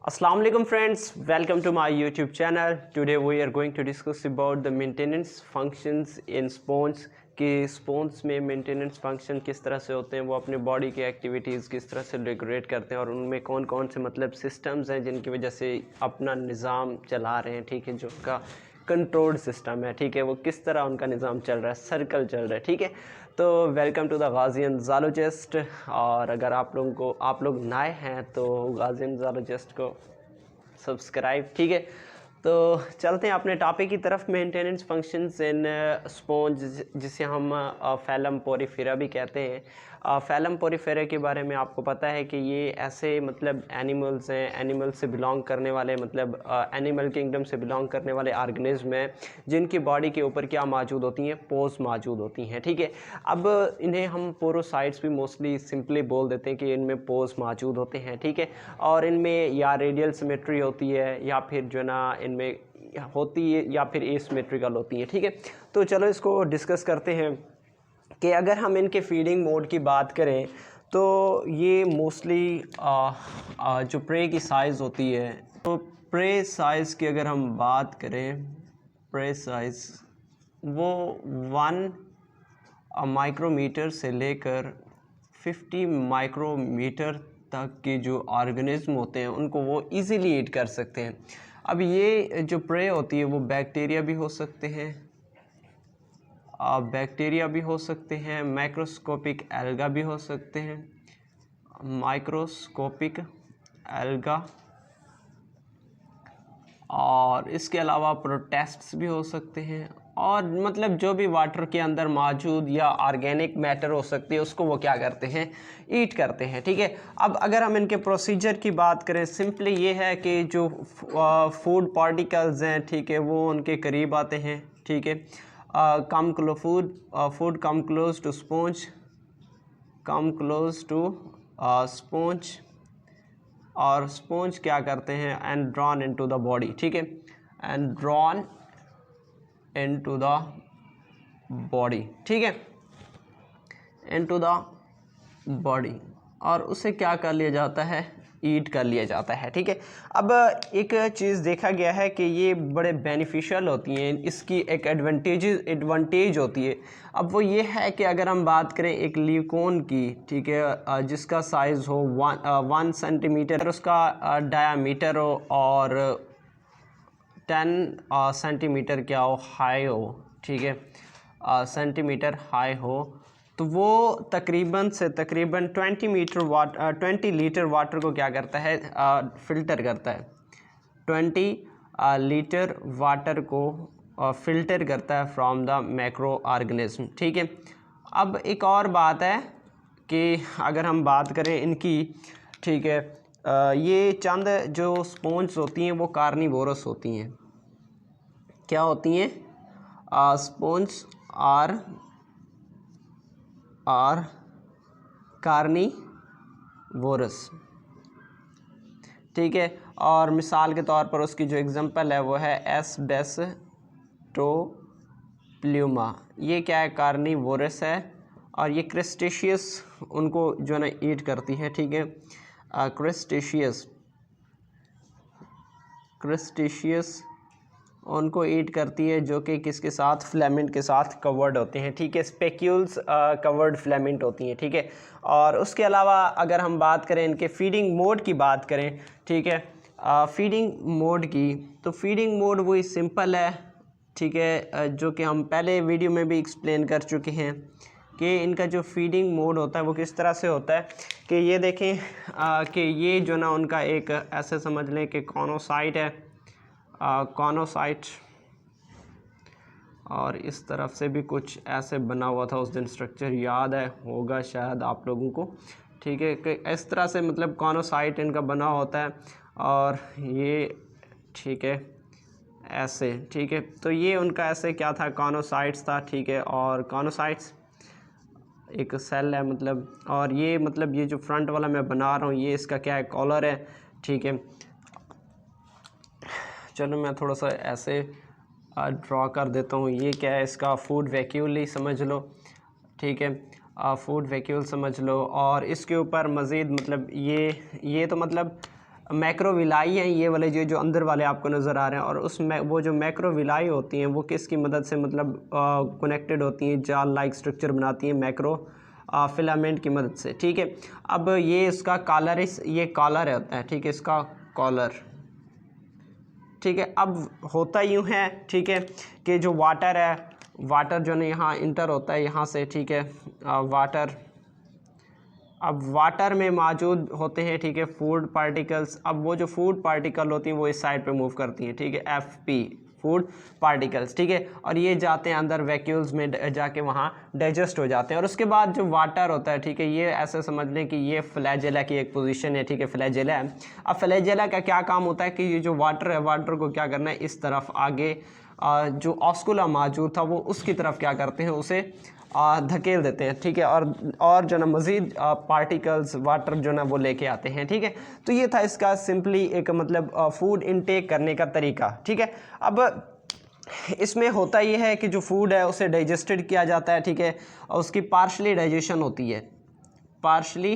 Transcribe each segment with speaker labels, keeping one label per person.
Speaker 1: Assalamu alaikum friends, welcome to my YouTube channel. Today we are going to discuss about the maintenance functions in sponge कि sponge में maintenance function किस तरह से होते हैं, वो अपने बॉडी की एक्टिविटीज़ किस तरह से रेगुलेट करते हैं और उनमें कौन कौन से मतलब सिस्टम्स हैं जिनकी वजह से अपना निज़ाम चला रहे हैं। ठीक है, जो उनका कंट्रोल्ड सिस्टम है, ठीक है, वो किस तरह उनका निज़ाम चल रहा है, सर्कल चल रहा है। ठीक है, तो वेलकम टू द गाज़ियन ज़ूलॉजिस्ट। और अगर आप लोग नए हैं तो गाज़ियन ज़ूलॉजिस्ट को सब्सक्राइब। ठीक है, तो चलते हैं अपने टॉपिक की तरफ। मेंटेनेंस फंक्शंस इन स्पॉन्ज, जिसे हम फैलम पोरिफेरा भी कहते हैं। फैलम पोरिफेरा के बारे में आपको पता है कि ये ऐसे मतलब एनिमल्स हैं, एनिमल से बिलोंग करने वाले, मतलब एनिमल किंगडम से बिलोंग करने वाले ऑर्गेनिज्म हैं जिनकी बॉडी के ऊपर क्या मौजूद होती हैं, पोर्स मौजूद होती हैं। ठीक है, अब इन्हें हम पोरोसाइट्स भी मोस्टली सिंपली बोल देते हैं कि इनमें पोर्स मौजूद होते हैं। ठीक है, और इनमें या रेडियल सिमेट्री होती है या फिर जो ना इनमें होती है या फिर एसिमेट्रिकल होती है। ठीक है, तो चलो इसको डिस्कस करते हैं कि अगर हम इनके फीडिंग मोड की बात करें तो ये मोस्टली जो प्रे की साइज़ होती है, तो प्रे साइज़ की अगर हम बात करें, प्रे साइज़ वो 1 माइक्रोमीटर से लेकर 50 माइक्रोमीटर तक के जो ऑर्गेनिज्म होते हैं उनको वो इजीली ईट कर सकते हैं। अब ये जो प्रे होती है वो बैक्टीरिया भी हो सकते हैं, बैक्टीरिया भी हो सकते हैं, माइक्रोस्कोपिक एल्गा भी हो सकते हैं, माइक्रोस्कोपिक एल्गा, और इसके अलावा प्रोटेस्ट्स भी हो सकते हैं, और मतलब जो भी वाटर के अंदर मौजूद या ऑर्गेनिक मैटर हो सकती है उसको वो क्या करते हैं, ईट करते हैं। ठीक है, अब अगर हम इनके प्रोसीजर की बात करें, सिंपली ये है कि जो फूड पार्टिकल्स हैं, ठीक है, वो उनके करीब आते हैं। ठीक है, food come close to sponge, come close to sponge, और स्पॉन्ज क्या करते हैं, and drawn into the body. ठीक है, and drawn into the body. ठीक है, इनटू द बॉडी, और उसे क्या कर लिया जाता है, ईट कर लिया जाता है। ठीक है, अब एक चीज़ देखा गया है कि ये बड़े बेनिफिशियल होती हैं, इसकी एक एडवांटेज होती है। अब वो ये है कि अगर हम बात करें एक लीकोन की, ठीक है, जिसका साइज़ हो 1 सेंटीमीटर, उसका डायामीटर हो और 10 सेंटीमीटर क्या हो, हाई हो। ठीक है, सेंटीमीटर हाई हो, तो वो तकरीबन 20 लीटर वाटर को क्या करता है, फ़िल्टर करता है। 20 लीटर वाटर को फ़िल्टर करता है फ्रॉम द मैक्रो ऑर्गेनिज्म। ठीक है, अब एक और बात है कि अगर हम बात करें इनकी, ठीक है, ये चंद जो स्पॉन्ज होती हैं वो कार्निवोरस होती हैं। क्या होती हैं, स्पॉन्ज आर कार्निवोरस। ठीक है, और मिसाल के तौर पर उसकी जो एग्जांपल है वो है एस्बेस्टोप्लूमा। ये क्या है, कार्निवोरस है, और ये क्रिस्टेशियस उनको जो है ना ईट करती है। ठीक है, क्रिस्टेशियस उनको ईट करती है, जो कि किसके साथ, फिलामेंट के साथ कवर्ड होते हैं। ठीक है, स्पेक्यूल्स कवर्ड फिलामेंट होती हैं। ठीक है, और उसके अलावा अगर हम बात करें इनके फीडिंग मोड की बात करें, ठीक है, फीडिंग मोड की, तो फीडिंग मोड वही सिंपल है। ठीक है, जो कि हम पहले वीडियो में भी एक्सप्लेन कर चुके हैं कि इनका जो फीडिंग मोड होता है वो किस तरह से होता है कि ये देखें कि ये जो ना उनका एक ऐसे समझ लें कि कॉनोसाइट है, कॉनोसाइट, और इस तरफ से भी कुछ ऐसे बना हुआ था, उस दिन स्ट्रक्चर याद है होगा शायद आप लोगों को। ठीक है, कि इस तरह से मतलब कॉनोसाइट इनका बना होता है, और ये ठीक है ऐसे। ठीक है, तो ये उनका ऐसे क्या था, कॉनोसाइट्स था। ठीक है, और कॉनोसाइट्स एक सेल है मतलब, और ये मतलब ये जो फ्रंट वाला मैं बना रहा हूँ ये इसका क्या है, कॉलर है। ठीक है, चलो मैं थोड़ा सा ऐसे ड्रॉ कर देता हूँ। ये क्या है, इसका फूड वैक्यूल ही समझ लो। ठीक है, फूड वैक्यूल समझ लो, और इसके ऊपर मज़ीद मतलब ये तो मतलब मैक्रोविलाई हैं ये वाले जो अंदर वाले आपको नज़र आ रहे हैं, और वो जो मैक्रोविलाई होती हैं वो किसकी मदद से मतलब कनेक्टेड होती हैं, जाल लाइक स्ट्रक्चर बनाती हैं मैक्रो फिलामेंट की मदद से। ठीक है, अब ये इसका कॉलर, ये कॉलर होता है, ठीक है, इसका कॉलर। ठीक है, अब होता यूँ है, ठीक है, कि जो वाटर है, वाटर जो है यहाँ इंटर होता है यहाँ से, ठीक है, वाटर, अब वाटर में मौजूद होते हैं, ठीक है, फूड पार्टिकल्स। अब वो जो फूड पार्टिकल होती हैं वो इस साइड पे मूव करती हैं, ठीक है, एफपी फूड पार्टिकल्स। ठीक है, और ये जाते हैं अंदर वैक्यूल्स में, जाके वहाँ डाइजेस्ट हो जाते हैं। और उसके बाद जो वाटर होता है, ठीक है, ये ऐसे समझ लें कि ये फ्लैजेला की एक पोजीशन है, ठीक है, फ्लैजेला है। अब फ्लैजेला का क्या काम होता है कि ये जो वाटर है, वाटर को क्या करना है, इस तरफ आगे जो ऑस्कुला मौजूद था वो उसकी तरफ क्या करते हैं, उसे धकेल देते हैं। ठीक है, और जो ना मज़ीद पार्टिकल्स वाटर जो ना वो लेके आते हैं। ठीक है, तो ये था इसका सिंपली एक मतलब फूड इनटेक करने का तरीका। ठीक है, अब इसमें होता ये है कि जो फूड है उसे डाइजेस्टेड किया जाता है। ठीक है, और उसकी पार्शली डाइजेशन होती है, पार्शली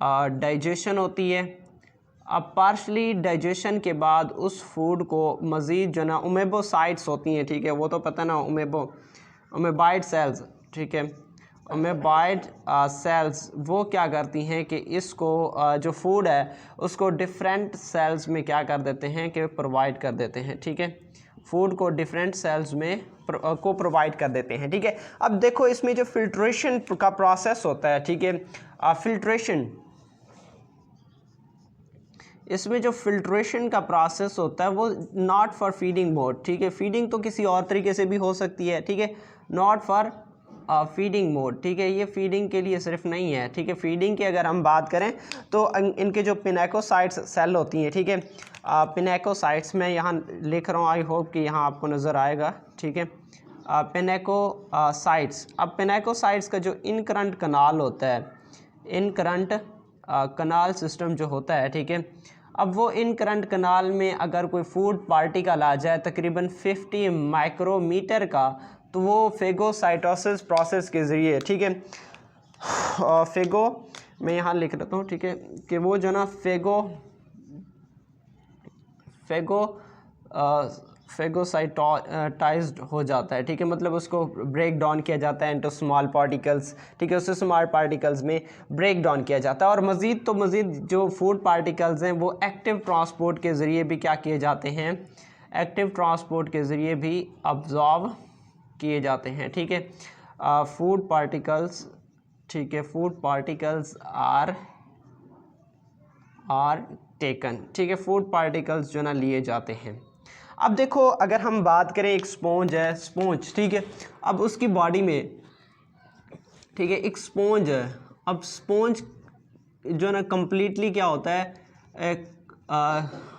Speaker 1: डाइजेशन होती है। अब पार्शली डाइजेशन के बाद उस फूड को मज़ीद जो ना अमीबोसाइट्स होती हैं, ठीक है, वो तो पता ना, अमीबाइड सेल्स, ठीक है, अमीबाइड सेल्स वो क्या करती हैं कि इसको जो फूड है उसको डिफरेंट सेल्स में क्या कर देते हैं कि प्रोवाइड कर देते हैं। ठीक है, फूड को डिफरेंट सेल्स में को प्रोवाइड कर देते हैं। ठीक है, अब देखो इसमें जो फिल्ट्रेशन का प्रोसेस होता है, ठीक है, फिल्ट्रेशन, इसमें जो फिल्ट्रेशन का प्रोसेस होता है वो नॉट फॉर फीडिंग मोड। ठीक है, फीडिंग तो किसी और तरीके से भी हो सकती है। ठीक है, नॉट फॉर फीडिंग मोड। ठीक है, ये फीडिंग के लिए सिर्फ नहीं है। ठीक है, फीडिंग की अगर हम बात करें तो इनके जो पिनेकोसाइट्स सेल होती हैं, ठीक है, पिनेकोसाइट्स में यहाँ लिख रहा हूँ, आई होप कि यहाँ आपको नज़र आएगा। ठीक है, पिनेकोसाइट्स, अब पिनेकोसाइट्स का जो इनकरंट कनाल होता है, इनकरंट कनाल सिस्टम जो होता है, ठीक है, अब वो इनकरंट कनाल में अगर कोई फूड पार्टिकल आ जाए तकरीबन 50 माइक्रोमीटर का, तो वो फेगोसाइटोसिस प्रोसेस के ज़रिए, ठीक है, फेगो मैं यहाँ लिख देता हूँ, ठीक है, कि वो जो ना फेगोसाइटाइज्ड हो जाता है। ठीक है, मतलब उसको ब्रेक डाउन किया जाता है इनटू स्मॉल पार्टिकल्स। ठीक है, उससे स्मॉल पार्टिकल्स में ब्रेक डाउन किया जाता है। और मज़ीद जो फूड पार्टिकल्स हैं वो एक्टिव ट्रांसपोर्ट के ज़रिए भी क्या किए जाते हैं, एक्टिव ट्रांसपोर्ट के ज़रिए भी अब्जॉर्ब किए जाते हैं। ठीक है, फूड पार्टिकल्स, ठीक है, फूड पार्टिकल्स आर टेकन। ठीक है, फूड पार्टिकल्स जो ना लिए जाते हैं। अब देखो अगर हम बात करें, एक स्पॉन्ज है, स्पॉन्ज, ठीक है, अब उसकी बॉडी में, ठीक है, एक स्पॉन्ज है। अब स्पॉन्ज जो ना कम्प्लीटली क्या होता है,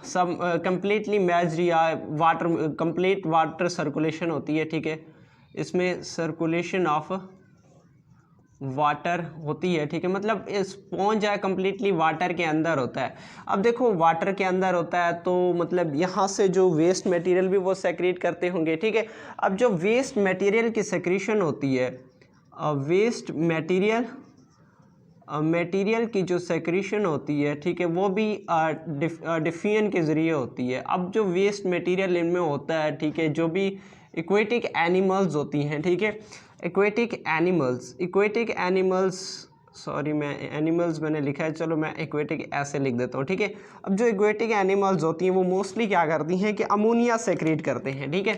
Speaker 1: सब कम्प्लीटली मैच्ड या वाटर, कंप्लीट वाटर सर्कुलेशन होती है। ठीक है, इसमें सर्कुलेशन ऑफ वाटर होती है। ठीक है, मतलब स्पॉन्ज है कम्प्लीटली वाटर के अंदर होता है। अब देखो वाटर के अंदर होता है तो मतलब यहाँ से जो वेस्ट मटेरियल भी वो सेक्रेट करते होंगे। ठीक है, अब जो वेस्ट मटेरियल की सेक्रेशन होती है, वेस्ट मटेरियल की जो सेक्रेशन होती है, ठीक है, वो भी डिफियन के ज़रिए होती है। अब जो वेस्ट मटेरियल इनमें होता है, ठीक है, जो भी एक्वेटिक एनिमल्स होती हैं, ठीक है, एक्वेटिक एनिमल्स, सॉरी मैं एनिमल्स मैंने लिखा है, चलो मैं एक्वेटिक ऐसे लिख देता हूँ। ठीक है, अब जो एक्वेटिक एनिमल्स होती हैं वो मोस्टली क्या करती हैं कि अमोनिया सेक्रेट करते हैं। ठीक है,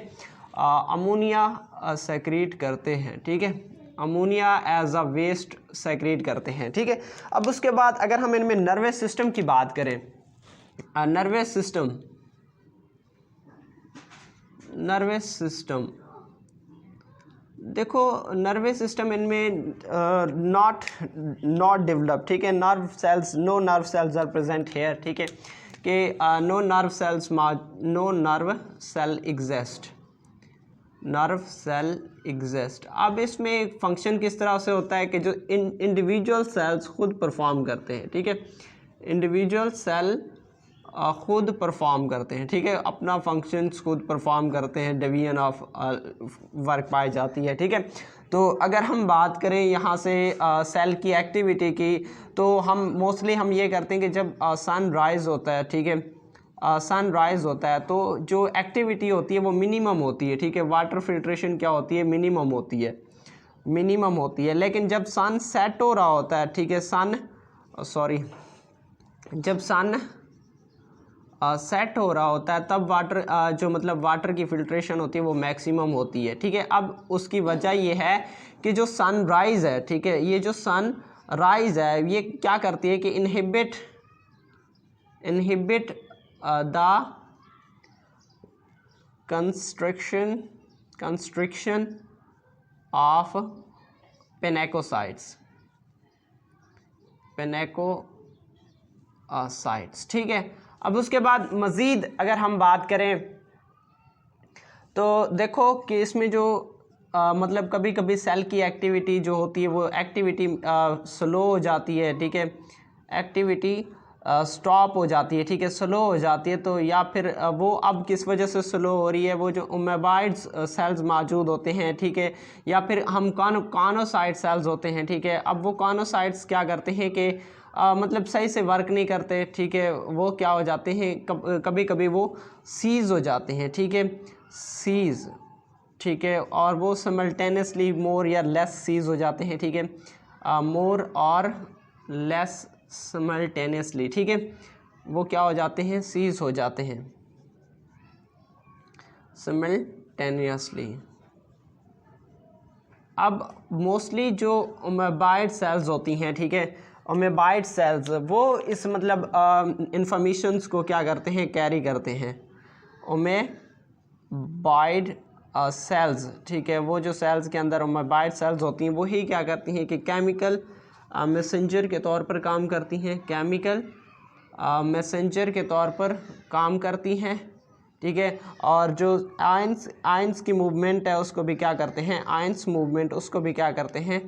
Speaker 1: अमोनिया सेक्रेट करते हैं। ठीक है, ammonia as a waste secrete करते हैं। ठीक है, अब उसके बाद अगर हम इनमें नर्वस सिस्टम की बात करें, नर्वस सिस्टम देखो, नर्वस सिस्टम इनमें नॉट डेवलप। ठीक है, no nerve cells are present here. ठीक है, कि नो नर्व सेल एग्जिस्ट। अब इसमें फंक्शन किस तरह से होता है कि जो इंडिविजुअल सेल्स खुद परफॉर्म करते हैं। ठीक है, इंडिविजुअल सेल खुद परफॉर्म करते हैं, ठीक है, अपना फंक्शंस खुद परफॉर्म करते हैं, डिवीजन ऑफ वर्क पाई जाती है, ठीक है। तो अगर हम बात करें यहाँ से सेल की एक्टिविटी की, तो हम मोस्टली हम ये करते हैं कि जब सन राइज होता है, ठीक है, सन राइज होता है तो जो एक्टिविटी होती है वो मिनिमम होती है, ठीक है, वाटर फिल्ट्रेशन क्या होती है, मिनिमम होती है, मिनिमम होती है। लेकिन जब सन सेट हो रहा होता है, ठीक है, जब सन सेट हो रहा होता है तब वाटर जो मतलब वाटर की फिल्ट्रेशन होती है वो मैक्सिमम होती है, ठीक है। अब उसकी वजह ये है कि जो सन राइज है, ठीक है, ये जो सन राइज है ये क्या करती है कि इनहिबिट द कंस्ट्रिक्शन ऑफ पेनेकोसाइट्स, ठीक है। अब उसके बाद मज़ीद अगर हम बात करें तो देखो कि इसमें जो मतलब कभी कभी सेल की एक्टिविटी जो होती है वो एक्टिविटी स्लो हो जाती है, ठीक है, एक्टिविटी स्टॉप हो जाती है, ठीक है, स्लो हो जाती है। तो या फिर वो अब किस वजह से स्लो हो रही है, वो जो अमीबाइड्स सेल्स मौजूद होते हैं, ठीक है, या फिर हम कॉनोसाइट सेल्स होते हैं, ठीक है। अब वो कॉनोसाइट्स क्या करते हैं कि मतलब सही से वर्क नहीं करते, ठीक है, वो क्या हो जाते हैं, कभी कभी वो सीज़ हो जाते हैं, ठीक है, सीज़, ठीक है, और वो सिमल्टेनियसली मोर या लेस सीज़ हो जाते हैं, ठीक है, मोर और लेस सिमल्टेनियसली, ठीक है, वो क्या हो जाते हैं, सीज़ हो जाते हैं सिमल्टेनियसली। अब मोस्टली जो अमीबाइड सेल्स होती हैं, ठीक है, अमीबाइड सेल्स वो इस मतलब इंफॉर्मेशंस को क्या करते हैं, कैरी करते हैं। अमीबाइड सेल्स, ठीक है, वो जो सेल्स के अंदर अमीबाइड सेल्स होती हैं वही क्या करती हैं कि केमिकल मैसेंजर के तौर पर काम करती हैं, केमिकल मैसेंजर के तौर पर काम करती हैं, ठीक है। और जो आयंस की मूवमेंट है उसको भी क्या करते हैं, आयंस मूवमेंट उसको भी क्या करते हैं,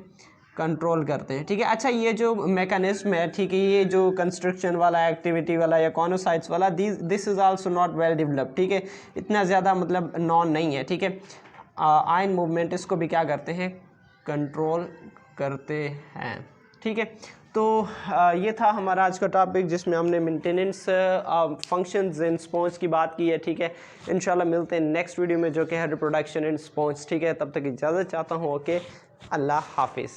Speaker 1: कंट्रोल करते हैं, ठीक है। अच्छा, ये जो मैकेनिज्म है, ठीक है, ये जो कंस्ट्रक्शन वाला, एक्टिविटी वाला या कॉनोसाइट्स वाला, this is also not well developed, ठीक है, इतना ज़्यादा मतलब नॉन नहीं है, ठीक है। आयन मूवमेंट इसको भी क्या करते हैं, कंट्रोल करते हैं, ठीक है। तो ये था हमारा आज का टॉपिक जिसमें हमने मेंटेनेंस फंक्शंस इन स्पॉन्ज की बात की है, ठीक है। इंशाल्लाह मिलते हैं नेक्स्ट वीडियो में जो कि है रिप्रोडक्शन इन स्पॉन्ज, ठीक है। तब तक इजाज़त चाहता हूँ, ओके, अल्लाह हाफिज़।